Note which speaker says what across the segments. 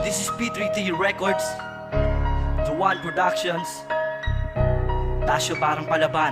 Speaker 1: This is P3T Records, The One Productions, Tasyo Parang Palaban.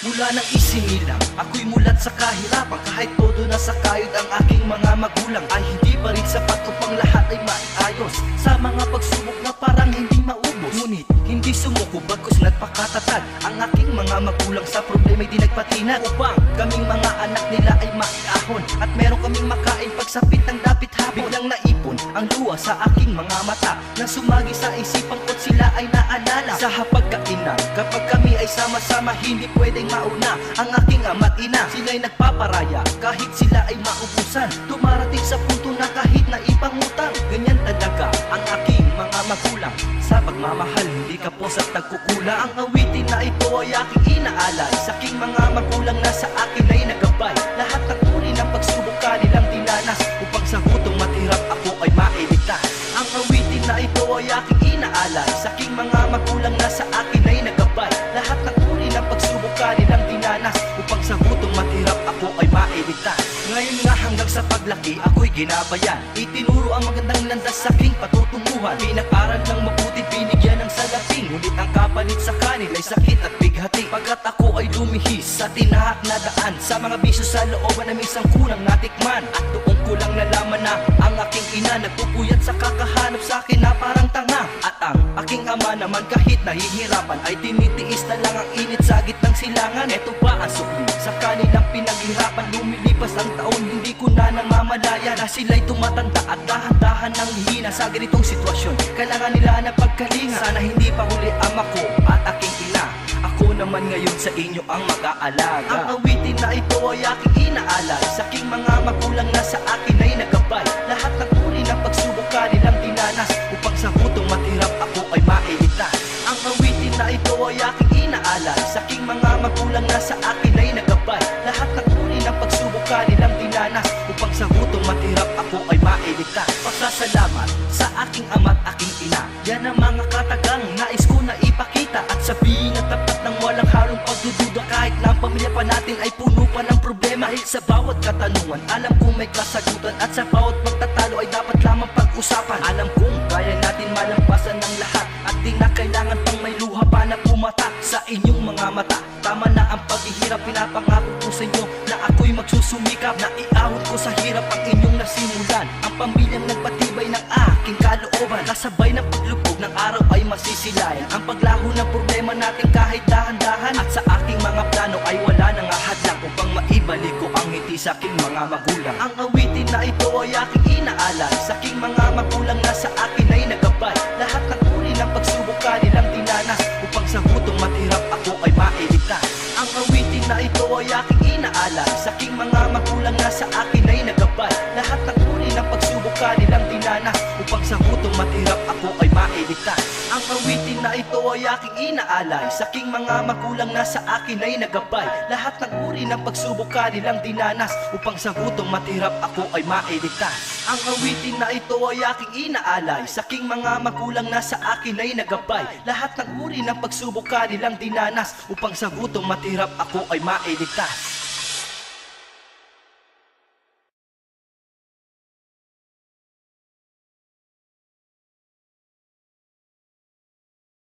Speaker 1: Mula nang isinilang, ako'y mulat sa kahirapan. Kahit todo na sa kayod ang aking mga magulang, ay hindi pa rin sapat upang lahat ay maiayos. Sa mga pagsubok na parang hindi maubos, ngunit hindi sumuko bagkus nagpakatatag ang aking mga magulang. Sa problema'y di nagpatinag upang kaming mga anak nila ay maiahon, at meron kaming makain pagsapit ng dapit hapon. Biglang naipon ang luha sa aking mga mata, na sumagi sa isipan ko't sila ay naalala. Sa hapagkainan, kapag kami ay sama-sama, hindi pwedeng mauna ang aking ama't ina. Sila'y nagpaparaya kahit sila ay maubusan. Dumarating sa punto na kahit na ipangutang. Ganyan talaga ang aking mga magulang. Sa pagmamahal, hindi ka po sa tagkukula. Ang awitin na ito ay aking inaalay sa aking mga magulang na sa akin ay nagabay. Lahat ng uri ng pagsubok kanilang dinanas, upang sa gutong matirap ako ay mailigtas. Ang awitin na ito ay aking inaalay sa aking mga magulang na sa akin ay nagabay. Lahat ng uri ng pagsubok kanilang dinanas, upang sa gutong matirap ako ay mailigtas. Ngayon nga hanggang sa paglaki ako'y ginabayan, itinuro ang magandang landas sa aking patutunguhan. Pinag-aral ng mabuti, binigyan ng salaping, ngunit ang kapalit sa kanila ay sakit at bighati. Pagkat ako ay lumihis sa tinahak na daan, sa mga bisyo sa looban na minsan kulang natikman. At doon ko lang nalaman na ang aking ina nagpupuyat sa kakahanap sa akin na parang tanga. At ang aking ama naman kahit nahihirapan ay tinitiis na lang ang init sa gitnang silangan. Eto ba ang sukli sa kanilang pinaghirapan? Lumilipas ang taon, hindi ko na namamalaya na sila'y tumatanda at dahan-dahan ng hihina. Sa ganitong sitwasyon, kailangan nila na pagkalinga. Sana hindi pa huli ama ko at aking ina, ako naman ngayon sa inyo ang mag-aalaga. Ang awitin na ito ay aking inaalay sa aking mga magulang na sa akin ay nagabay. Lahat ng uri ng pagsubok kanilang dinanas, upang sa gutong matirap ako ay mailigtas. Ang awitin na ito ay aking inaalay sa aking mga magulang na sa akin ay nagabay. Lahat ng uri ng pagsubok kanilang dinanas, upang sa gutong matirap ako ay mailigtas. Pasasalamat sa aking ama't aking ina, yan ang mga katagang nais ko na ipakita. At sabihin na tapat ng walang halong pagdududa, kahit na ang pamilya pa natin ay puno pa ng problema. Dahil sa bawat katanungan, alam kong may kasagutan, at sa bawat pagtatalo ay dapat lamang pag-usapan. Alam kong kaya natin malampasan ng lahat, at di na kailangan pang may luha pa na pumatak sa inyong mga mata. Tama na ang paghihirap, pinapangako ko sa inyo na ako'y magsusumikap, na iahon ko sa hirap ang inyong nasimulan. Ang pamilyang nagpatibay ng aking kalooban, kasabay ng paglubog ng araw ay masisilayan ang paglaho ng problema natin kahit dahan-dahan. At sa aking mga plano ay wala nang ahadlang upang maibalik ko ang ngiti sa aking mga magulang. Ang awitin na ito ay aking inaalay sa aking mga magulang na sa akin ay nagabay. Lahat ng uri ng pagsubok kanilang dinanas, upang sa gutong matirap ako ay mailigtas. Ang awitin na ito ay aking inaalay sa aking mga magulang na sa akin ay nagabay. Lahat ng uri ng pagsubok kanilang dinanas, upang sa gutong matirap ako ay mailigtas. Ang awitin na ito ay aking inaalay sa aking mga magulang na sa akin ay nagabay. Lahat ng uri ng pagsubok kanilang dinanas, upang sa gutong matirap ako ay mailigtas. Ang awitin na ito ay aking inaalay sa aking mga magulang na sa akin ay nagabay. Lahat ng uri ng pagsubok kanilang dinanas, upang sa gutong matirap ako ay mailigtas.